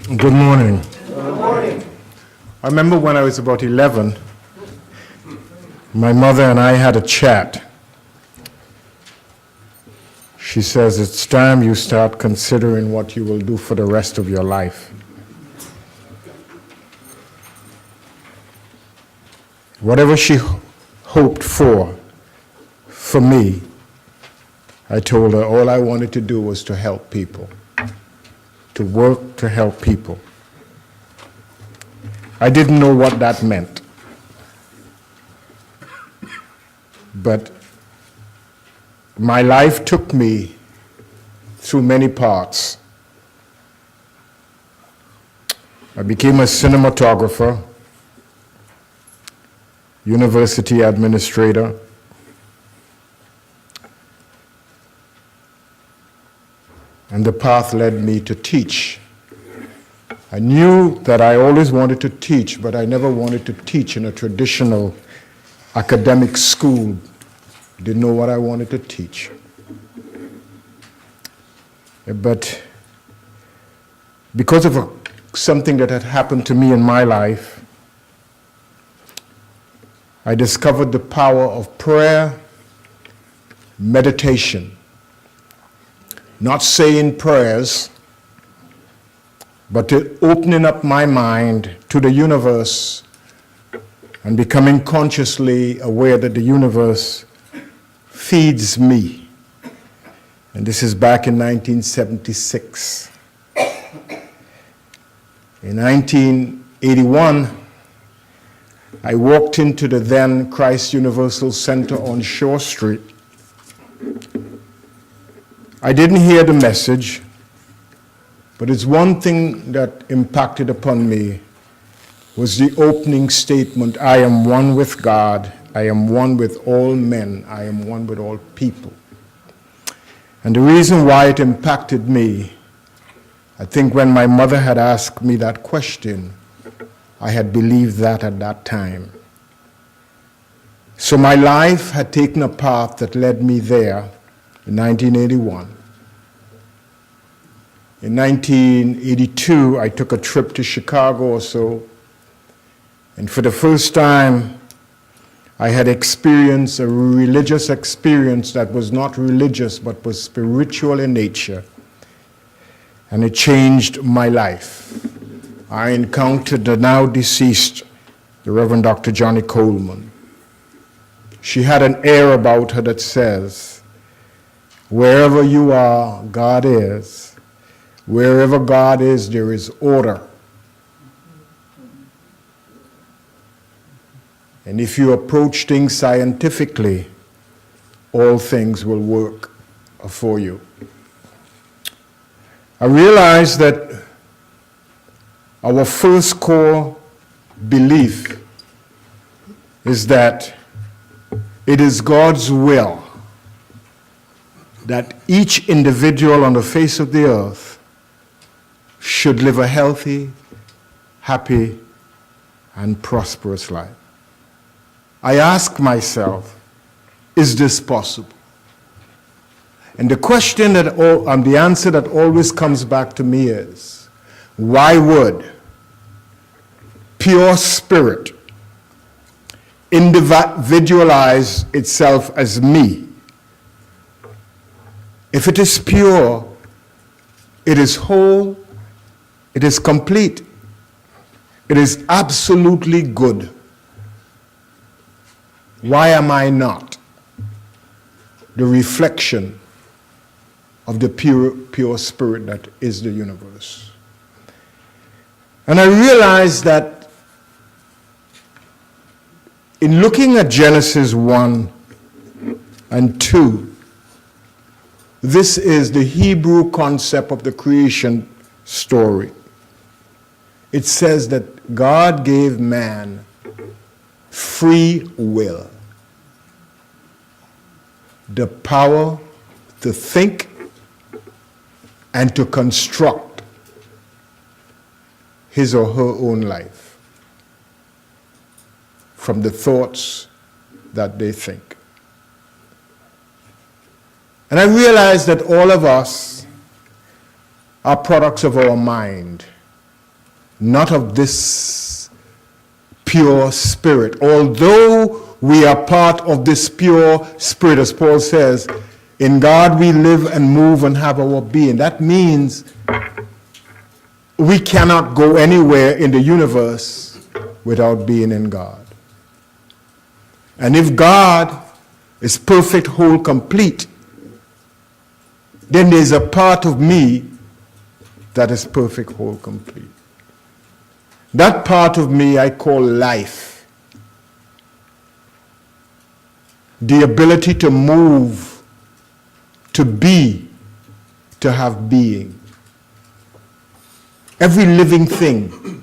Good morning. Good morning. I remember when I was about 11, my mother and I had a chat. She says, it's time you start considering what you will do for the rest of your life. Whatever she hoped for me, I told her all I wanted to do was to help people, to work to help people. I didn't know what that meant, but my life took me through many parts. I became a cinematographer, university administrator, and the path led me to teach. I knew that I always wanted to teach, but I never wanted to teach in a traditional academic school. Didn't know what I wanted to teach. But because of something that had happened to me in my life, I discovered the power of prayer, meditation. Not saying prayers, but to opening up my mind to the universe and becoming consciously aware that the universe feeds me. And this is back in 1976. In 1981, I walked into the then Christ Universal Center on Shore Street. I didn't hear the message, but it's one thing that impacted upon me was the opening statement, I am one with God, I am one with all men, I am one with all people. And the reason why it impacted me, I think when my mother had asked me that question, I had believed that at that time. So my life had taken a path that led me there in 1981. In 1982, I took a trip to Chicago or so, and for the first time, I had experienced a religious experience that was not religious, but was spiritual in nature, and it changed my life. I encountered the now deceased, the Reverend Dr. Johnny Coleman. She had an air about her that says, wherever you are, God is. Wherever God is, there is order. And if you approach things scientifically, all things will work for you. I realized that our first core belief is that it is God's will that each individual on the face of the earth should live a healthy, happy, and prosperous life. I ask myself, is this possible? And the question the answer that always comes back to me is, why would pure spirit individualize itself as me? If it is pure, it is whole, it is complete, it is absolutely good. Why am I not the reflection of the pure spirit that is the universe? And I realized that in looking at Genesis 1 and 2, this is the Hebrew concept of the creation story. It says that God gave man free will, the power to think and to construct his or her own life from the thoughts that they think. And I realize that all of us are products of our mind. not of this pure spirit. Although we are part of this pure spirit, as Paul says, in God we live and move and have our being. That means we cannot go anywhere in the universe without being in God. And if God is perfect, whole, complete, then there's a part of me that is perfect, whole, complete. That part of me I call life. The ability to move, to be, to have being. Every living thing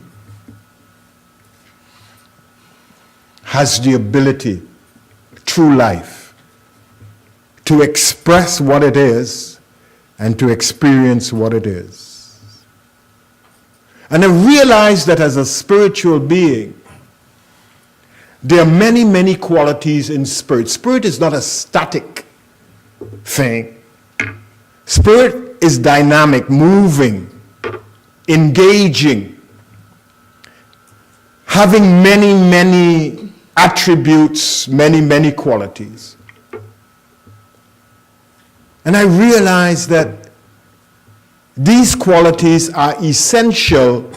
has the ability, through life, to express what it is and to experience what it is. And I realize that as a spiritual being, there are many, many qualities in spirit. Spirit is not a static thing. Spirit is dynamic, moving, engaging, having many, many attributes, many, many qualities. And I realize that these qualities are essential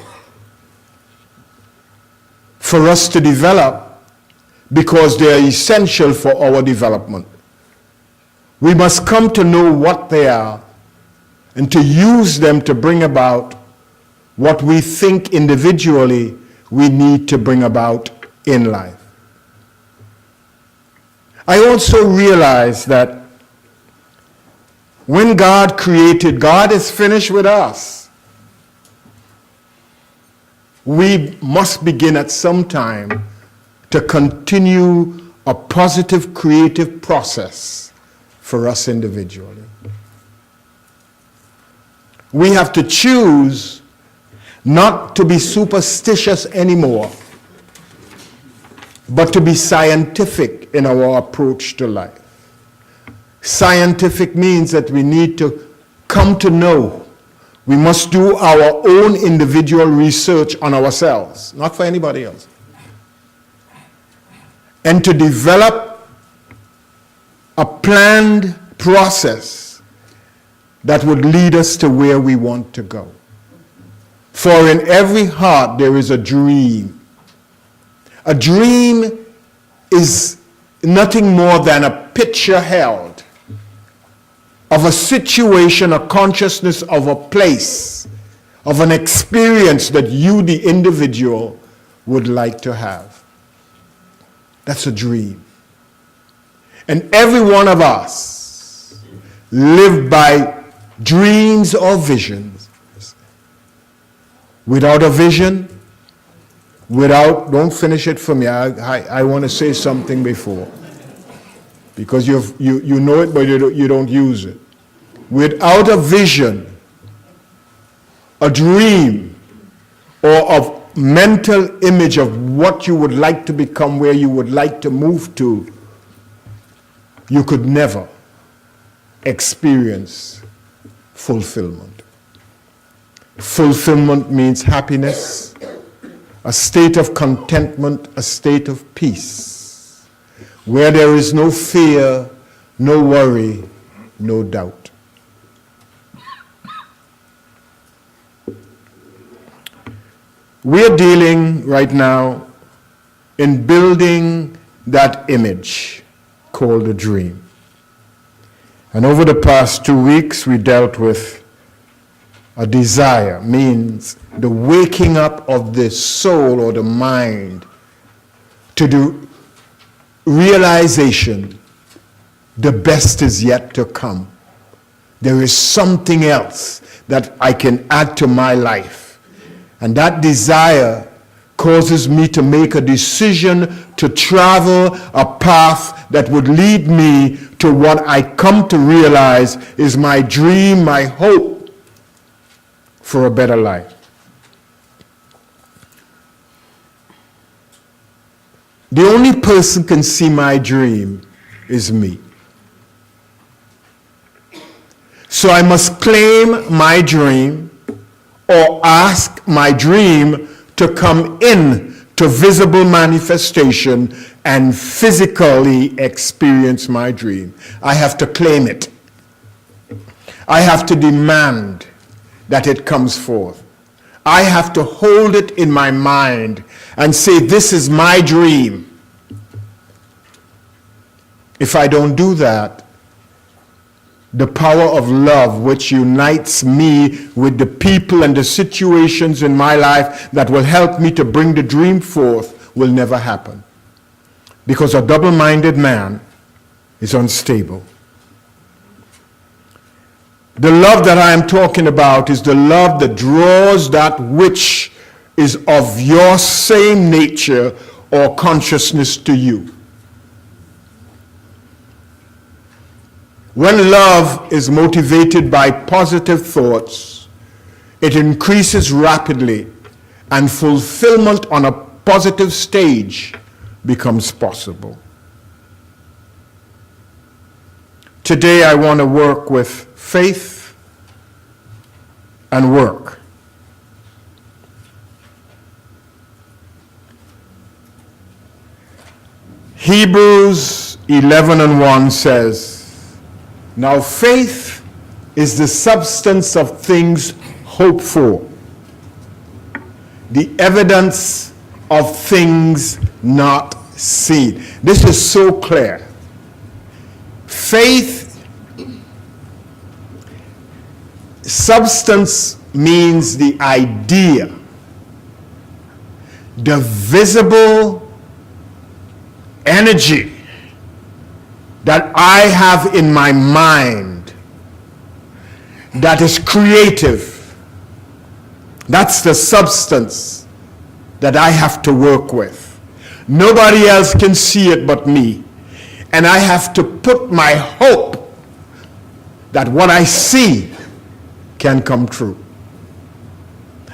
for us to develop because they are essential for our development. We must come to know what they are and to use them to bring about what we think individually we need to bring about in life. I also realize that when God created, God is finished with us. We must begin at some time to continue a positive creative process for us individually. We have to choose not to be superstitious anymore, but to be scientific in our approach to life. Scientific means that we need to come to know. We must do our own individual research on ourselves, not for anybody else. And to develop a planned process that would lead us to where we want to go. For in every heart there is a dream. A dream is nothing more than a picture held of a situation, a consciousness of a place, of an experience that you, the individual, would like to have. That's a dream. And every one of us live by dreams or visions. Without a vision, don't finish it for me. I want to say something before. Because you know it, but you don't use it. Without a vision, a dream, or a mental image of what you would like to become, where you would like to move to, you could never experience fulfillment. Fulfillment means happiness, a state of contentment, a state of peace, where there is no fear, no worry, no doubt. We're dealing right now in building that image called a dream. And over the past 2 weeks, we dealt with a desire, means the waking up of the soul or the mind to the realization the best is yet to come. There is something else that I can add to my life. And that desire causes me to make a decision to travel a path that would lead me to what I come to realize is my dream, my hope for a better life. The only person can see my dream is me. So I must claim my dream, or ask my dream to come in to visible manifestation and physically experience my dream. I have to claim it. I have to demand that it comes forth. I have to hold it in my mind and say, this is my dream. If I don't do that, the power of love which unites me with the people and the situations in my life that will help me to bring the dream forth will never happen. Because a double-minded man is unstable. The love that I am talking about is the love that draws that which is of your same nature or consciousness to you. When love is motivated by positive thoughts, it increases rapidly and fulfillment on a positive stage becomes possible. Today I want to work with faith and work. Hebrews 11:1 says, now faith is the substance of things hoped for, the evidence of things not seen. This is so clear. Faith, substance means the idea, the visible energy that I have in my mind that is creative. That's the substance that I have to work with. Nobody else can see it but me. And I have to put my hope that what I see can come true.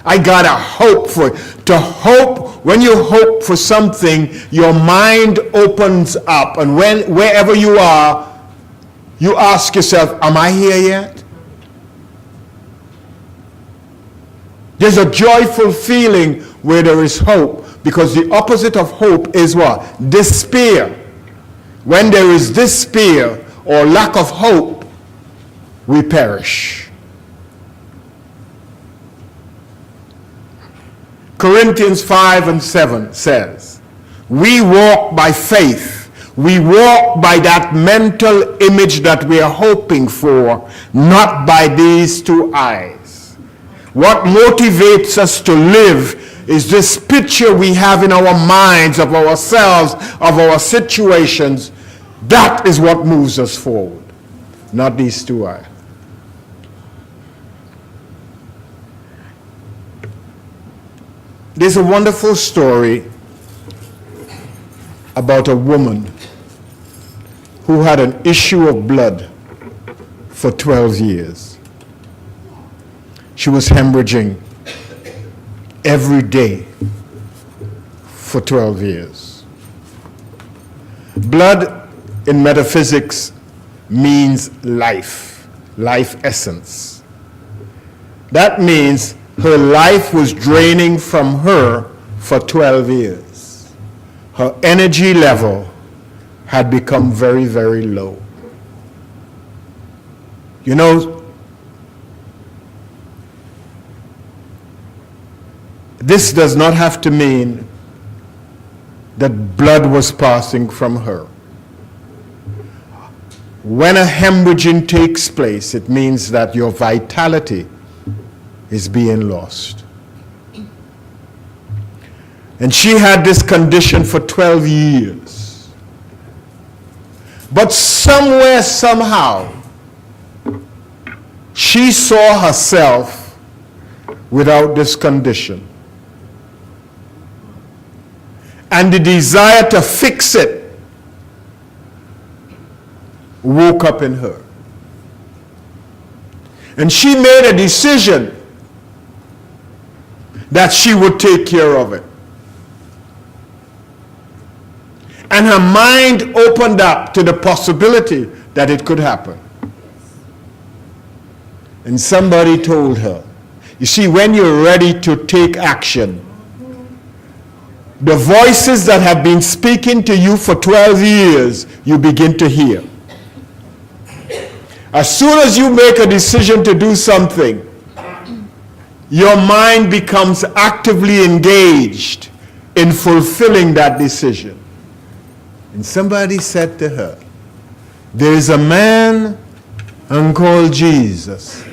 I gotta hope for it. To hope, when you hope for something, your mind opens up, and wherever you are, you ask yourself, am I here yet? There's a joyful feeling where there is hope, because the opposite of hope is what? Despair. When there is despair or lack of hope, we perish. Corinthians 5:7 says, we walk by faith. We walk by that mental image that we are hoping for, not by these two eyes. What motivates us to live is this picture we have in our minds of ourselves, of our situations. That is what moves us forward, not these two eyes. There's a wonderful story about a woman who had an issue of blood for 12 years. She was hemorrhaging every day for 12 years. Blood in metaphysics means life, life essence. That means her life was draining from her for 12 years. Her energy level had become very, very low. You know, this does not have to mean that blood was passing from her. When a hemorrhaging takes place, it means that your vitality is being lost. And she had this condition for 12 years. But somewhere, somehow, she saw herself without this condition. And the desire to fix it woke up in her. And she made a decision that she would take care of it. And her mind opened up to the possibility that it could happen. And somebody told her, You see, when you're ready to take action, the voices that have been speaking to you for 12 years, you begin to hear. As soon as you make a decision to do something, your mind becomes actively engaged in fulfilling that decision. And somebody said to her, there is a man called Jesus,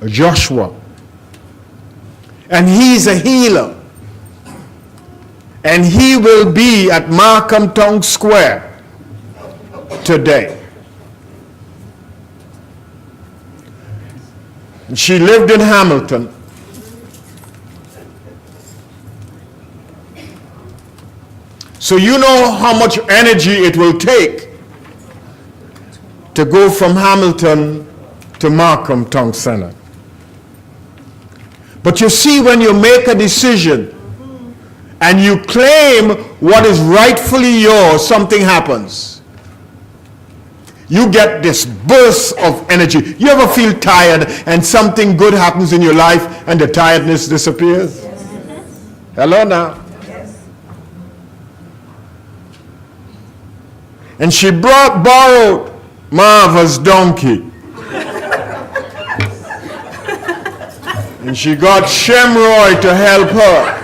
Joshua, and he's a healer. And he will be at Markham Town Square today. She lived in Hamilton. So you know how much energy it will take to go from Hamilton to Markham Town Center. But you see, when you make a decision and you claim what is rightfully yours, something happens. You get this burst of energy. You ever feel tired and something good happens in your life and the tiredness disappears? Yes. Hello now. Yes. And she borrowed Marva's donkey. And she got Shemroy to help her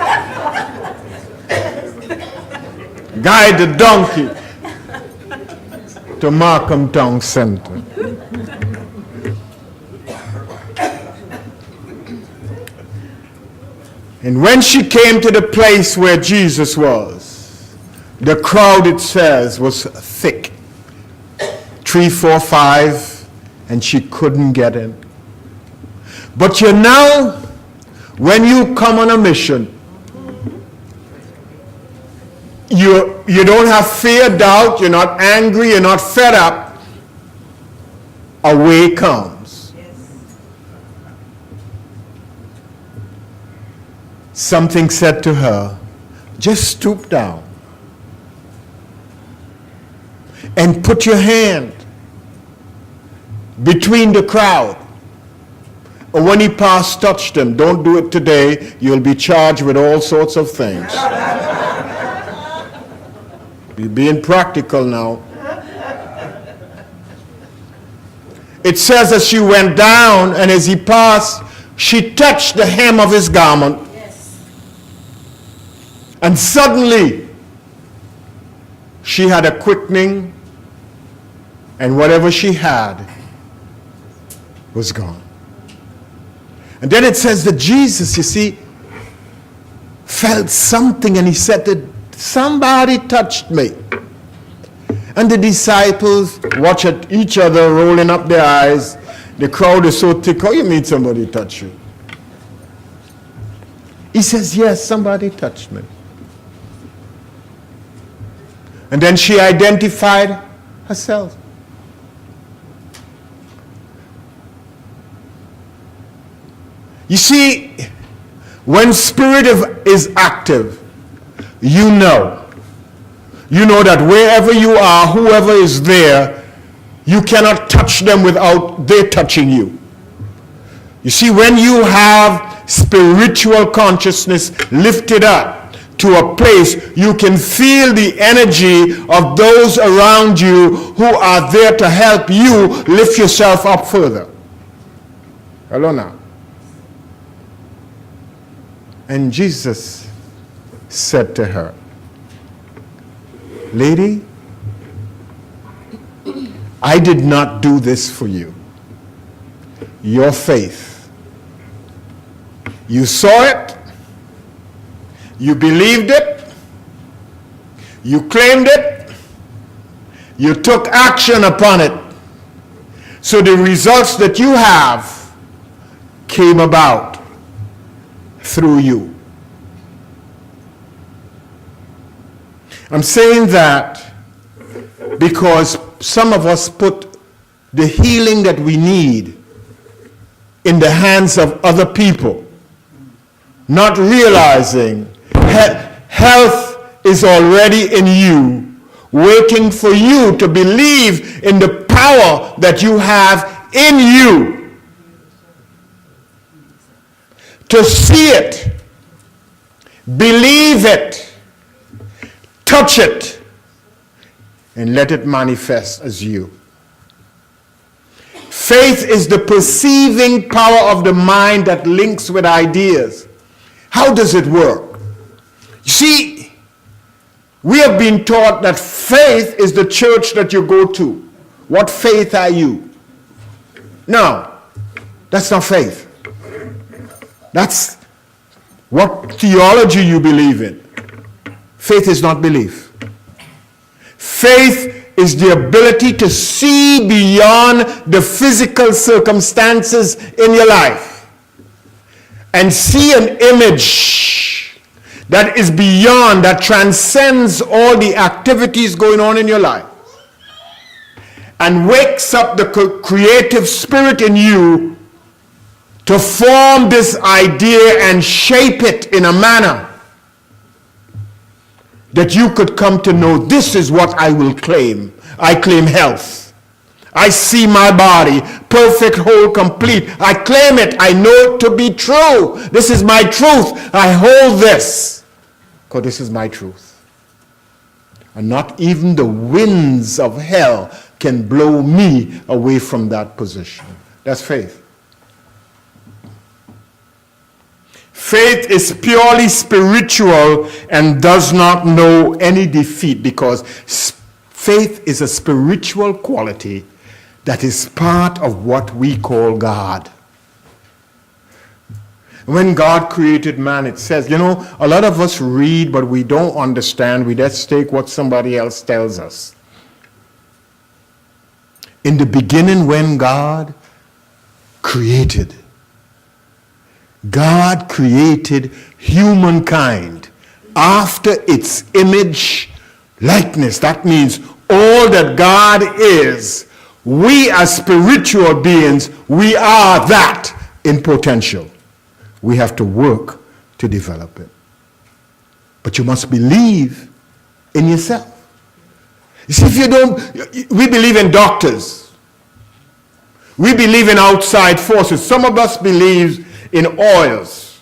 guide the donkey to Markham Town Center. And when she came to the place where Jesus was, the crowd, it says, was thick. 3, 4, 5, and she couldn't get in. But you know, when you come on a mission, you don't have fear, doubt, you're not angry, you're not fed up. A way comes. Yes. Something said to her, just stoop down and put your hand between the crowd. And when he passed, touched him. Don't do it today. You'll be charged with all sorts of things. You're being practical now. It says as she went down and as he passed, she touched the hem of his garment. Yes. And suddenly, she had a quickening, and whatever she had was gone. And then it says that Jesus, you see, felt something, and he said that somebody touched me. And the disciples watch at each other, rolling up their eyes. The crowd is so thick. How you mean somebody touched you? He says, yes, somebody touched me. And then she identified herself. You see, when spirit is active, you know that wherever you are, whoever is there, you cannot touch them without they touching you. You see, when you have spiritual consciousness lifted up to a place, you can feel the energy of those around you who are there to help you lift yourself up further. Hello now. And Jesus said to her, lady, I did not do this for you. Your faith. You saw it. You believed it. You claimed it. You took action upon it. So the results that you have came about through you. I'm saying that because some of us put the healing that we need in the hands of other people, not realizing health is already in you, waiting for you to believe in the power that you have in you. to see it, believe it, touch it, and let it manifest as you. Faith is the perceiving power of the mind that links with ideas. How does it work? You see, we have been taught that faith is the church that you go to. What faith are you? No, that's not faith. That's what theology you believe in. Faith is not belief. Faith is the ability to see beyond the physical circumstances in your life and see an image that is beyond, that transcends all the activities going on in your life and wakes up the creative spirit in you to form this idea and shape it in a manner that you could come to know, this is what I will claim. I claim health. I see my body perfect, whole, complete. I claim it. I know it to be true. This is my truth. I hold this because this is my truth. And not even the winds of hell can blow me away from that position. That's faith. Faith is purely spiritual and does not know any defeat, because faith is a spiritual quality that is part of what we call God. When God created man, it says, a lot of us read, but we don't understand. We just take what somebody else tells us. In the beginning, when God created humankind after its image likeness. That means all that God is, we as spiritual beings, we are that in potential. We have to work to develop it. But you must believe in yourself. You see, if you don't, we believe in doctors. We believe in outside forces. Some of us believe in oils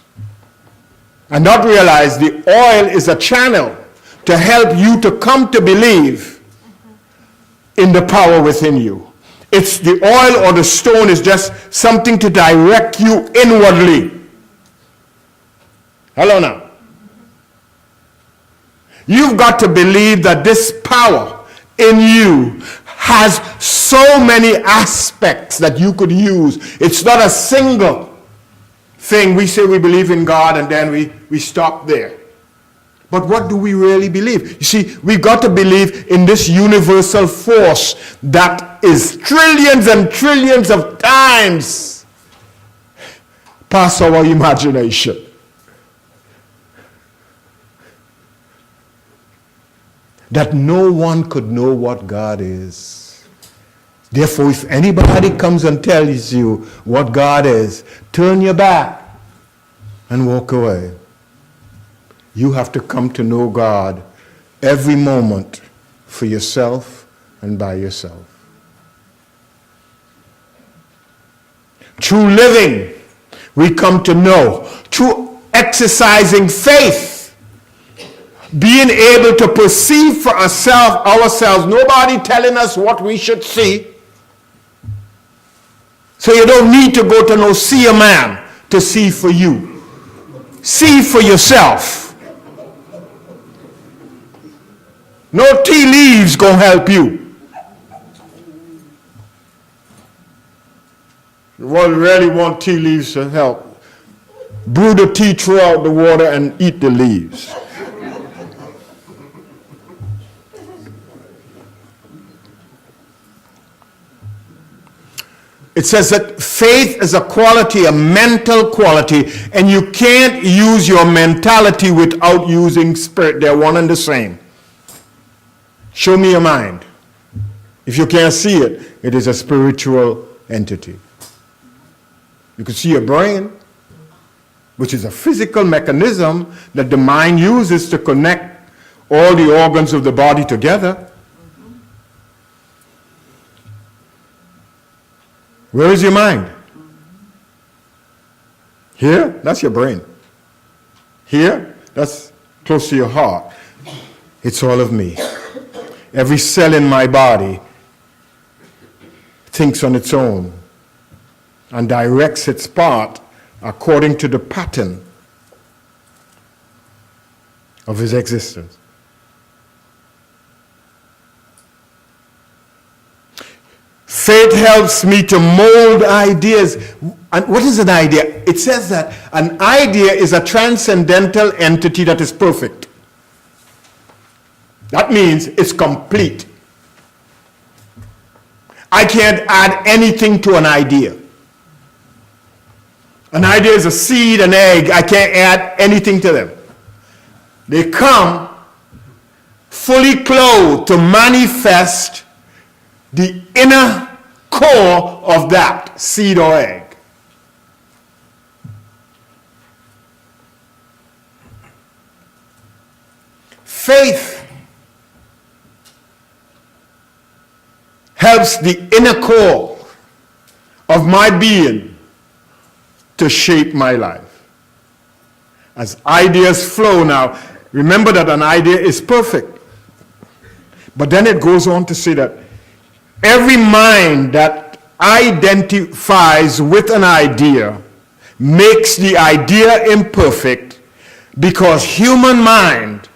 and not realize the oil is a channel to help you to come to believe in the power within you. It's the oil or the stone is just something to direct you inwardly. Hello now. You've got to believe that this power in you has so many aspects that you could use. It's not a single thing. We say we believe in God and then we stop there. But what do we really believe? You see, we've got to believe in this universal force that is trillions and trillions of times past our imagination. That no one could know what God is. Therefore, if anybody comes and tells you what God is, turn your back and walk away. You have to come to know God every moment for yourself and by yourself. Through living, we come to know. Through exercising faith, being able to perceive for ourselves, nobody telling us what we should see. So you don't need to go to no seer man to see for you. See for yourself. No tea leaves gonna help you. You really want tea leaves to help, brew the tea, throw out the water, and eat the leaves. It says that faith is a quality, a mental quality, and you can't use your mentality without using spirit. They're one and the same. Show me your mind. If you can't see it, it is a spiritual entity. You can see your brain, which is a physical mechanism that the mind uses to connect all the organs of the body together. Where is your mind? Here, that's your brain. Here, that's close to your heart. It's all of me. Every cell in my body thinks on its own and directs its part according to the pattern of his existence. Faith helps me to mold ideas. And what is an idea? It says that an idea is a transcendental entity that is perfect. That means it's complete. I can't add anything to an idea. An idea is a seed, an egg. I can't add anything to them. They come fully clothed to manifest the inner core of that seed or egg. Faith helps the inner core of my being to shape my life. As ideas flow now, remember that an idea is perfect. But then it goes on to say that every mind that identifies with an idea makes the idea imperfect because human mind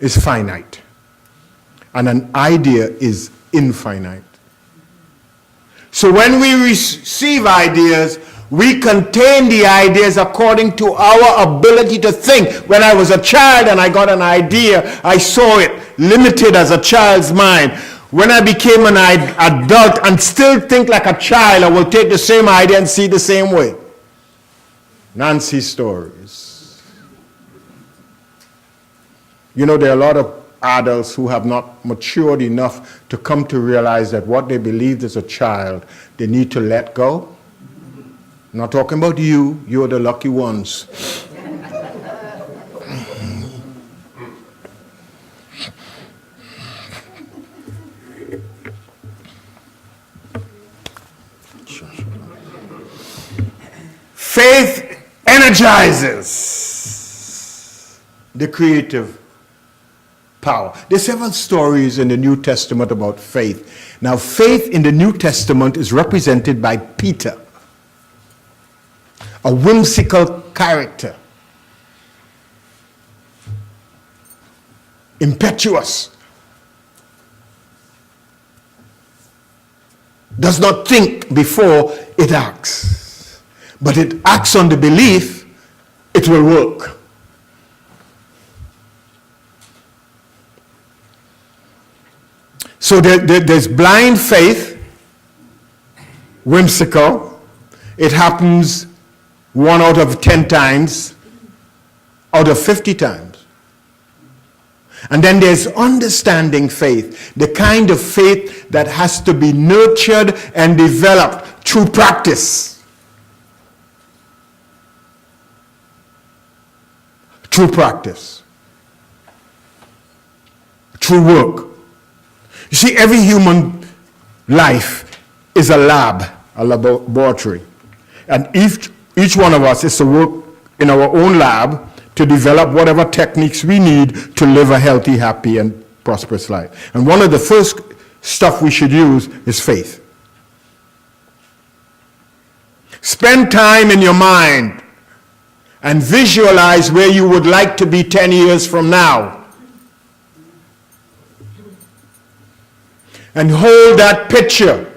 is finite and an idea is infinite. So when we receive ideas, we contain the ideas according to our ability to think. When I was a child and I got an idea, I saw it limited as a child's mind. When I became an adult and still think like a child, I will take the same idea and see the same way. Nancy stories. You know, there are a lot of adults who have not matured enough to come to realize that what they believed as a child, they need to let go. I'm not talking about you. You're the lucky ones. Faith energizes the creative power. There's several stories in the New Testament about faith. Now, faith in the New Testament is represented by Peter, a whimsical character, impetuous, does not think before it acts, but it acts on the belief it will work. So there's blind faith, whimsical. It happens 1 out of 10 times, out of 50 times. And then there's understanding faith, the kind of faith that has to be nurtured and developed through practice. Through practice. Through work. You see, every human life is a lab, a laboratory. And each one of us is to work in our own lab to develop whatever techniques we need to live a healthy, happy, and prosperous life. And one of the first stuff we should use is faith. Spend time in your mind and visualize where you would like to be 10 years from now. And hold that picture.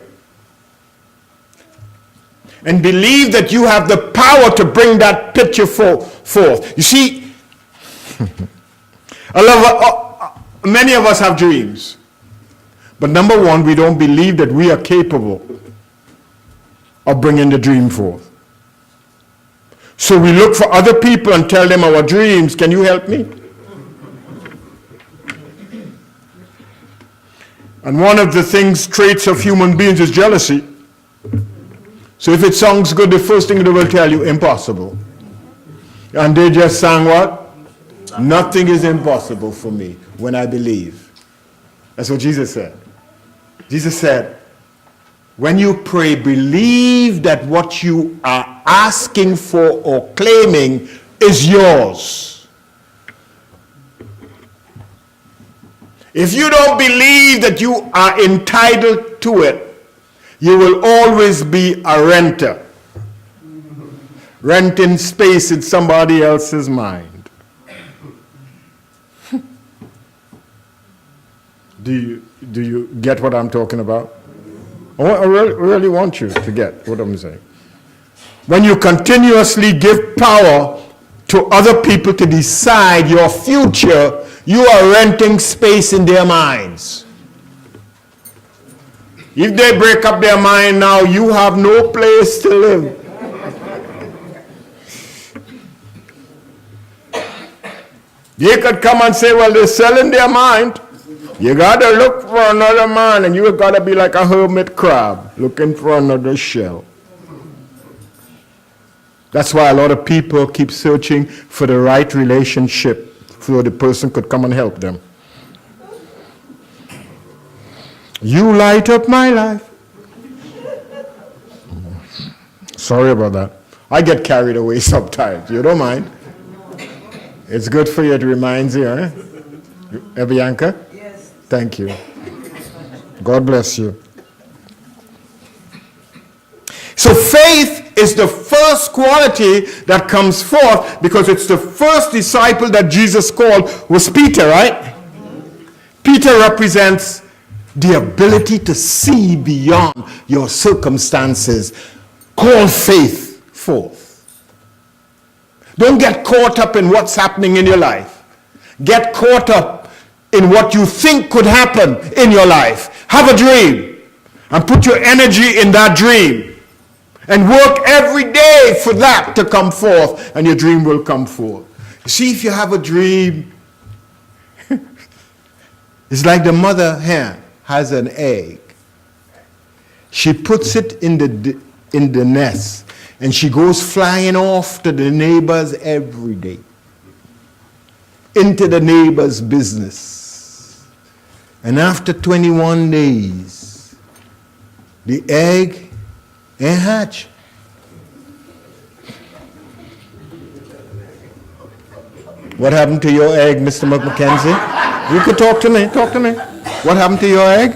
And believe that you have the power to bring that picture forth. You see, many of us have dreams. But number one, we don't believe that we are capable of bringing the dream forth. So we look for other people and tell them our dreams. Can you help me? And one of the traits of human beings is jealousy. So if it sounds good, the first thing they will tell you, impossible. And they just sang what? Nothing is impossible for me when I believe. That's what Jesus said. Jesus said, When you pray, believe that what you are asking for or claiming is yours. If you don't believe that you are entitled to it, you will always be a renter, renting space in somebody else's mind. Do you get what I'm talking about? I really want you to get what I'm saying. When you continuously give power to other people to decide your future, you are renting space in their minds. If they break up their mind now, you have no place to live. They could come and say, well, they're selling their mind. You got to look for another man, and you got to be like a hermit crab looking for another shell. That's why a lot of people keep searching for the right relationship so the person could come and help them. You light up my life. Sorry about that. I get carried away sometimes. You don't mind? It's good for you. It reminds you, eh? Bianca? Yes. Thank you. God bless you. So faith is the first quality that comes forth, because it's the first disciple that Jesus called was Peter, right? Peter represents the ability to see beyond your circumstances. Call faith forth. Don't get caught up in what's happening in your life. Get caught up in what you think could happen in your life. Have a dream and put your energy in that dream. And work every day for that to come forth, and your dream will come forth. See, if you have a dream, it's like the mother hen has an egg. She puts it in the nest, and she goes flying off to the neighbors every day, into the neighbor's business. And after 21 days, the egg ain't hatch. What happened to your egg, Mr. McKenzie? You could talk to me. Talk to me. What happened to your egg?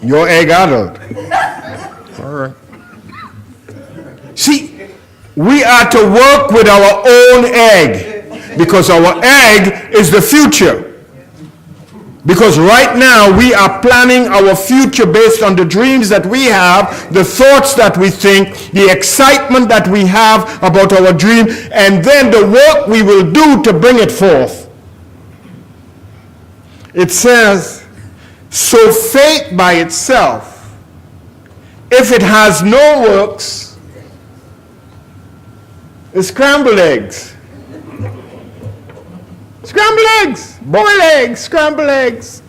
Your egg adult. All right. See, we are to work with our own egg, because our egg is the future. Because right now we are planning our future based on the dreams that we have, the thoughts that we think, the excitement that we have about our dream, and then the work we will do to bring it forth. It says, so faith by itself, if it has no works, is scrambled eggs. Scrambled eggs, boiled eggs, scrambled eggs.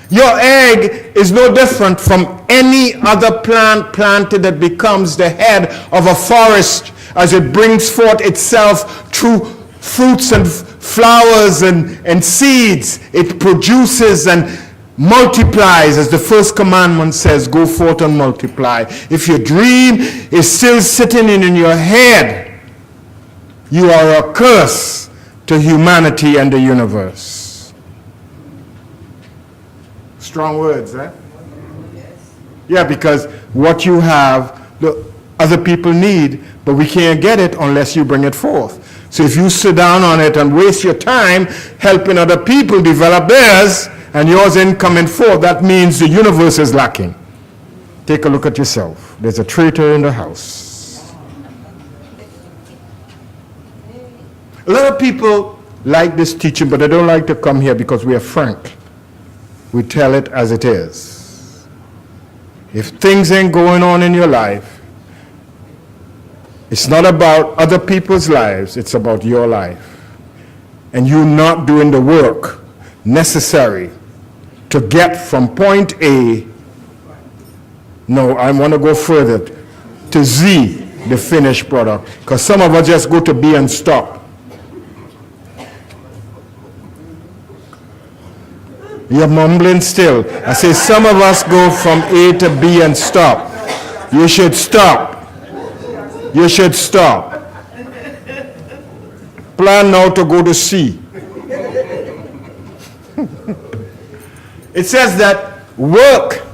Your egg is no different from any other plant planted that becomes the head of a forest as it brings forth itself through fruits and flowers and seeds. It produces and multiplies, as the first commandment says, go forth and multiply. If your dream is still sitting in your head, you are a curse to humanity and the universe. Strong words, eh? Yeah, because what you have, the other people need, but we can't get it unless you bring it forth. So if you sit down on it and waste your time helping other people develop theirs, and yours ain't coming forth, that means the universe is lacking. Take a look at yourself. There's a traitor in the house. A lot of people like this teaching, but they don't like to come here because we are frank. We tell it as it is. If things ain't going on in your life, it's not about other people's lives, it's about your life. And you not doing the work necessary to get from point A, no, I want to go further, to Z. the finished product. Because some of us just go to B and stop. You're mumbling still. I say some of us go from A to B and stop. You should stop. You should stop. Plan now to go to C. It says that work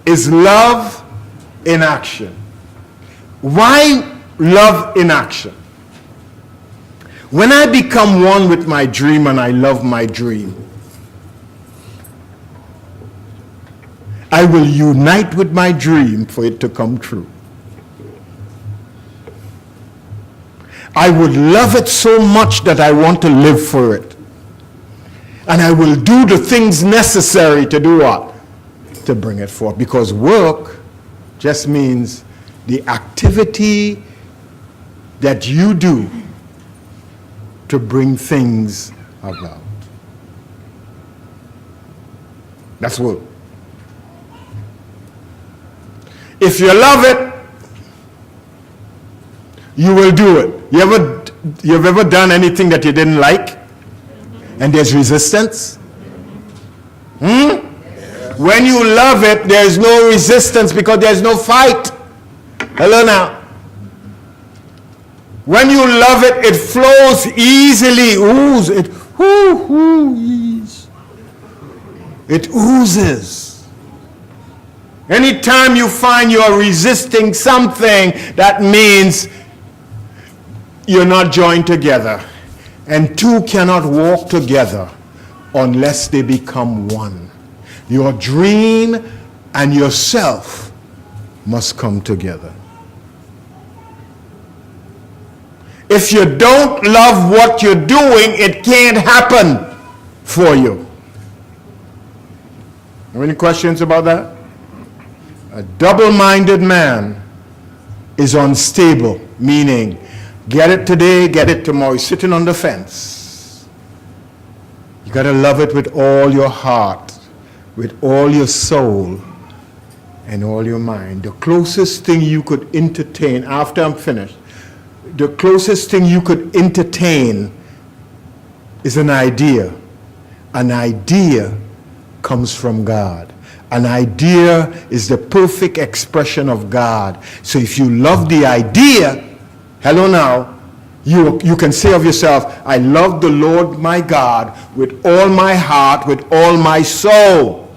is love in action. Why love in action? When I become one with my dream and I love my dream, I will unite with my dream for it to come true. I would love it so much that I want to live for it. And I will do the things necessary to do what? To bring it forth. Because work just means the activity that you do to bring things about. That's work. If you love it, you will do it. You've ever done anything that you didn't like? And there's resistance? When you love it, there's no resistance because there's no fight. Hello now. When you love it, it flows easily. It oozes. Anytime you find you're resisting something, that means you're not joined together. And two cannot walk together unless they become one. Your dream and yourself must come together. If you don't love what you're doing, it can't happen for you. Have any questions about that? A double-minded man is unstable, meaning get it today, get it tomorrow. He's sitting on the fence. You got to love it with all your heart, with all your soul, and all your mind. The closest thing you could entertain, after I'm finished, the closest thing you could entertain is an idea. An idea comes from God. An idea is the perfect expression of God. So if you love the idea, hello now, you can say of yourself, I love the Lord my God with all my heart, with all my soul.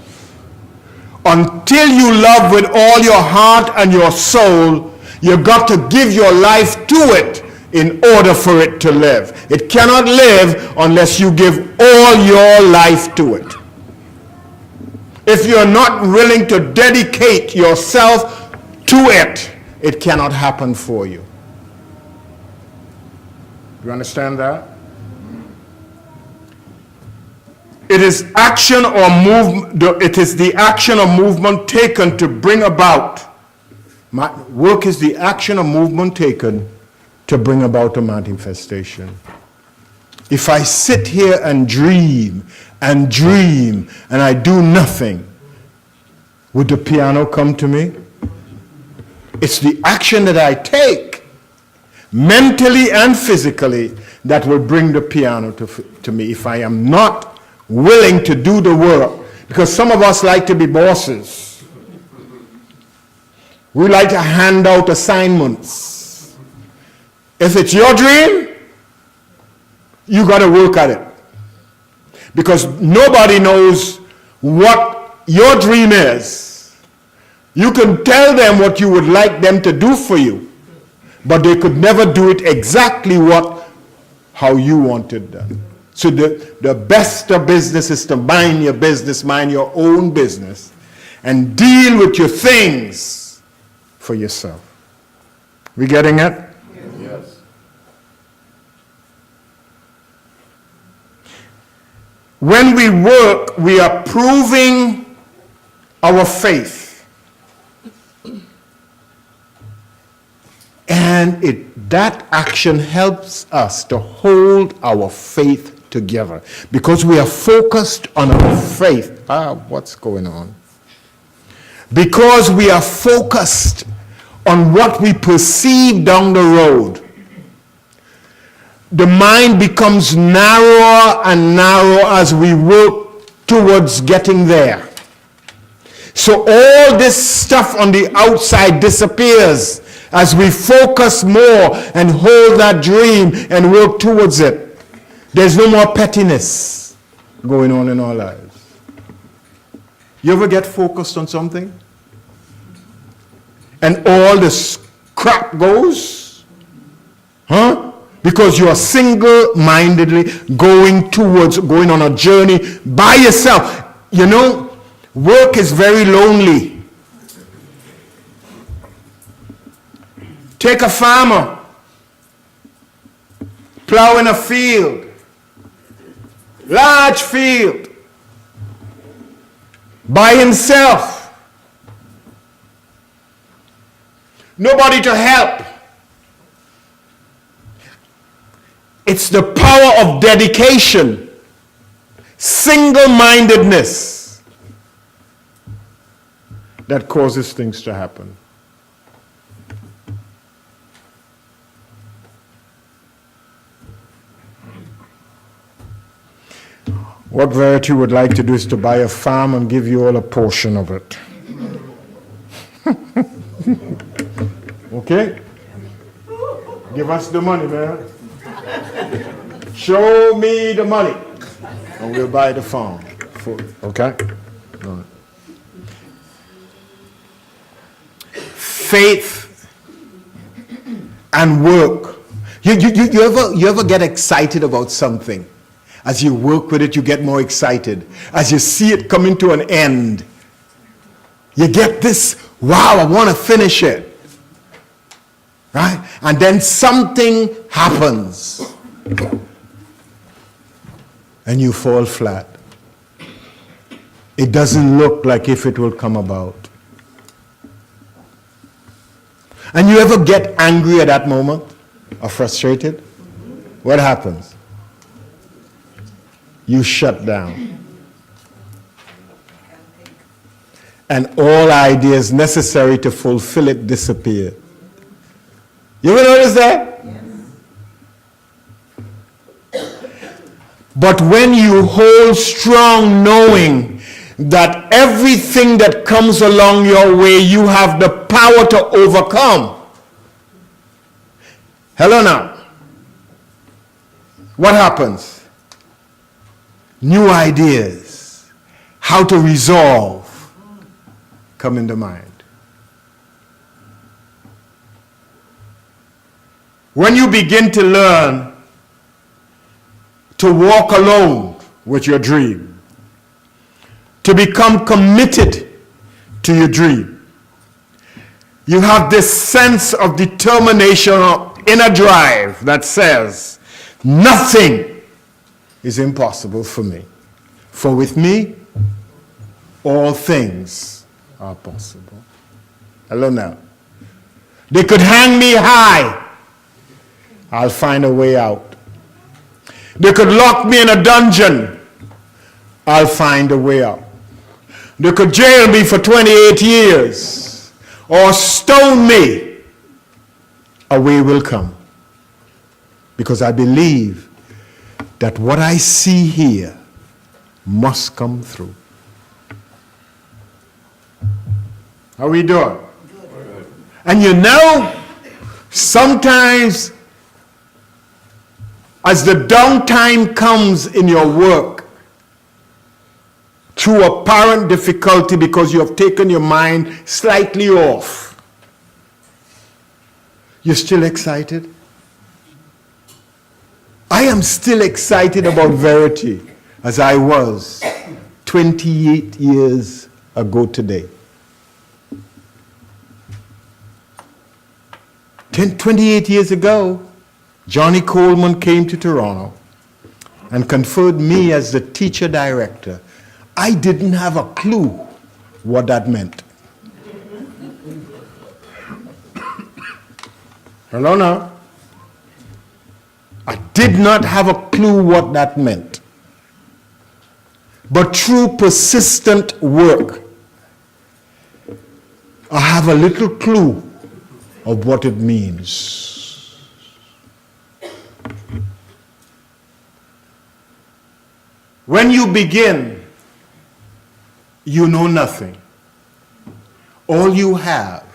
Until you love with all your heart and your soul, you've got to give your life to it in order for it to live. It cannot live unless you give all your life to it. If you're not willing to dedicate yourself to it, it cannot happen for you. Do you understand that? It is action or movement. It is the action or movement taken to bring about. Work is the action or movement taken to bring about a manifestation. If I sit here and dream, and I do nothing, would the piano come to me? It's the action that I take, mentally and physically, that will bring the piano to me. If I am not willing to do the work, because some of us like to be bosses. We like to hand out assignments. If it's your dream, you got to work at it. Because nobody knows what your dream is. You can tell them what you would like them to do for you, but they could never do it exactly how you want it done. So the best of business is to mind your business, mind your own business, and deal with your things for yourself. We getting it? Yes. When we work, we are proving our faith. And that action helps us to hold our faith together because we are focused on our faith. What's going on? Because we are focused on what we perceive down the road, the mind becomes narrower and narrower as we work towards getting there. So all this stuff on the outside disappears as we focus more and hold that dream and work towards it. There's no more pettiness going on in our lives. You ever get focused on something and all this crap goes? Huh? Because you are single-mindedly going on a journey by yourself. You know, work is very lonely. Take a farmer plowing a field, large field, by himself. Nobody to help. It's the power of dedication, single-mindedness, that causes things to happen. What Verity would like to do is to buy a farm and give you all a portion of it. Okay? Give us the money, man. Show me the money, and we'll buy the farm. Okay? All right. Faith and work. You ever get excited about something? As you work with it, you get more excited. As you see it coming to an end, you get this, wow, I want to finish it. Right? And then something happens. And you fall flat. It doesn't look like if it will come about. And you ever get angry at that moment? Or frustrated? What happens? You shut down. And all ideas necessary to fulfill it disappear. You ever notice that? Yes. But when you hold strong knowing that everything that comes along your way, you have the power to overcome. Hello now. What happens? New ideas, how to resolve, come into mind. When you begin to learn to walk alone with your dream, to become committed to your dream, you have this sense of determination or inner drive that says, nothing is impossible for me. For with me, all things are possible. Hello now. They could hang me high. I'll find a way out. They could lock me in a dungeon. I'll find a way out. They could jail me for 28 years or stone me. A way will come. Because I believe that what I see here must come through. How we doing? Good. And you know, sometimes as the downtime comes in your work, through apparent difficulty because you have taken your mind slightly off, you're still excited? I am still excited about Verity as I was 28 years ago today. 28 years ago, Johnny Coleman came to Toronto and conferred me as the teacher director. I didn't have a clue what that meant. Hello now. I did not have a clue what that meant. But through persistent work, I have a little clue of what it means. When you begin, you know nothing. All you have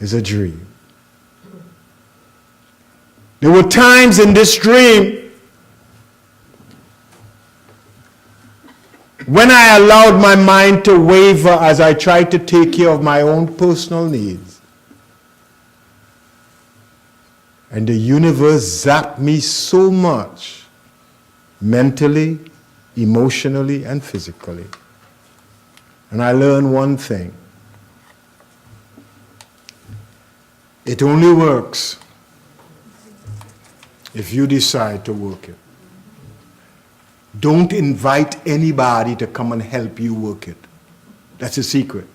is a dream. There were times in this dream when I allowed my mind to waver as I tried to take care of my own personal needs. And the universe zapped me so much, mentally, emotionally, and physically. And I learned one thing. It only works if you decide to work it. Don't invite anybody to come and help you work it. That's a secret.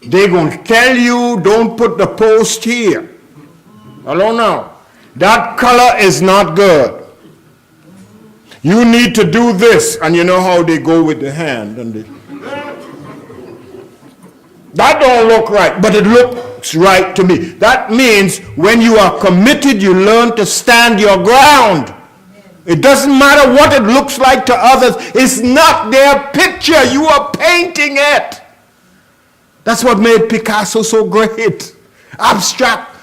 They're going to tell you, don't put the post here. I don't know. That color is not good. You need to do this. And you know how they go with the hand. And that don't look right, but it looks right to me. That means when you are committed, you learn to stand your ground. It doesn't matter what it looks like to others. It's not their picture. You are painting it. That's what made Picasso so great. Abstract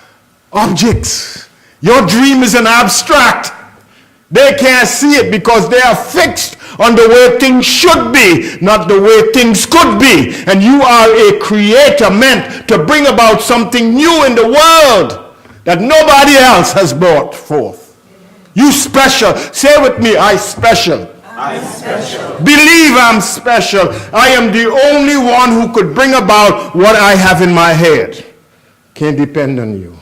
objects. Your dream is an abstract. They can't see it because they are fixed on the way things should be, not the way things could be. And you are a creator meant to bring about something new in the world that nobody else has brought forth. You special. Say with me, I special. I'm special. Believe I'm special. I am the only one who could bring about what I have in my head. Can't depend on you.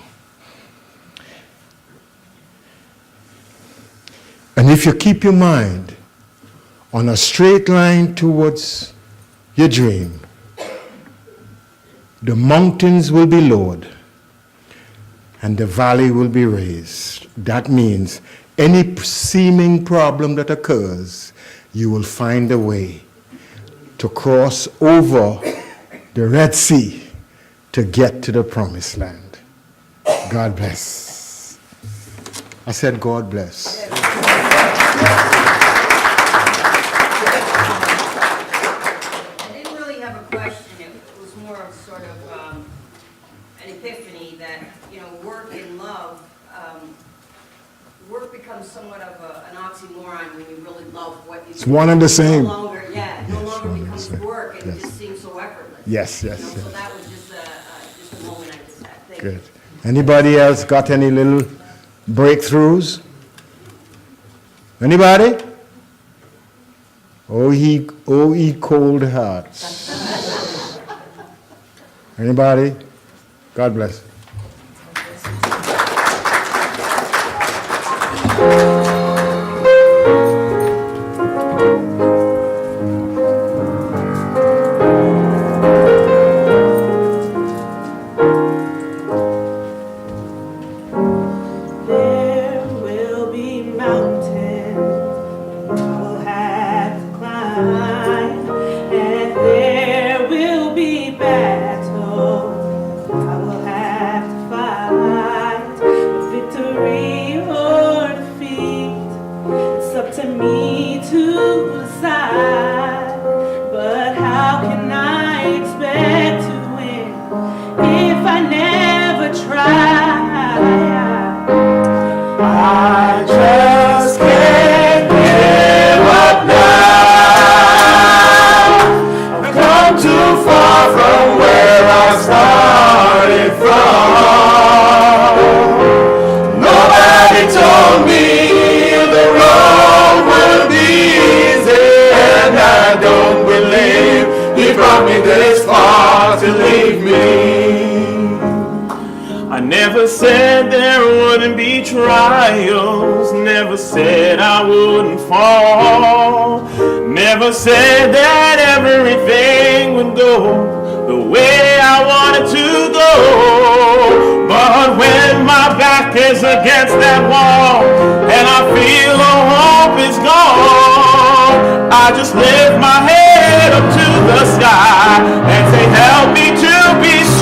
And if you keep your mind on a straight line towards your dream, the mountains will be lowered and the valley will be raised. That means any seeming problem that occurs, you will find a way to cross over the Red Sea to get to the promised land. God bless. I said God bless. I didn't really have a question. It was more of sort of an epiphany that, work and love, work becomes somewhat of an oxymoron when you really love what you do. It's one and the same. No longer becomes work, and Yes. it just seems so effortless. Yes. So that was just a moment I just had. Thank you. Good. Anybody else got any little breakthroughs? Anybody? Oh, ye cold hearts. Anybody? God bless. Never said there wouldn't be trials. Never said I wouldn't fall. Never said that everything would go the way I wanted to go. But when my back is against that wall and I feel all hope is gone, I just lift my head up to the sky and say, help me to be strong.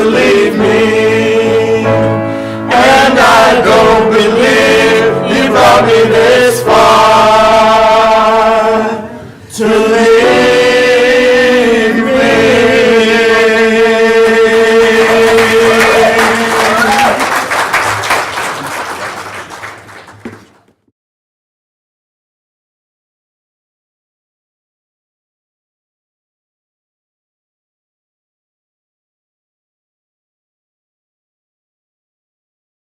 leave me.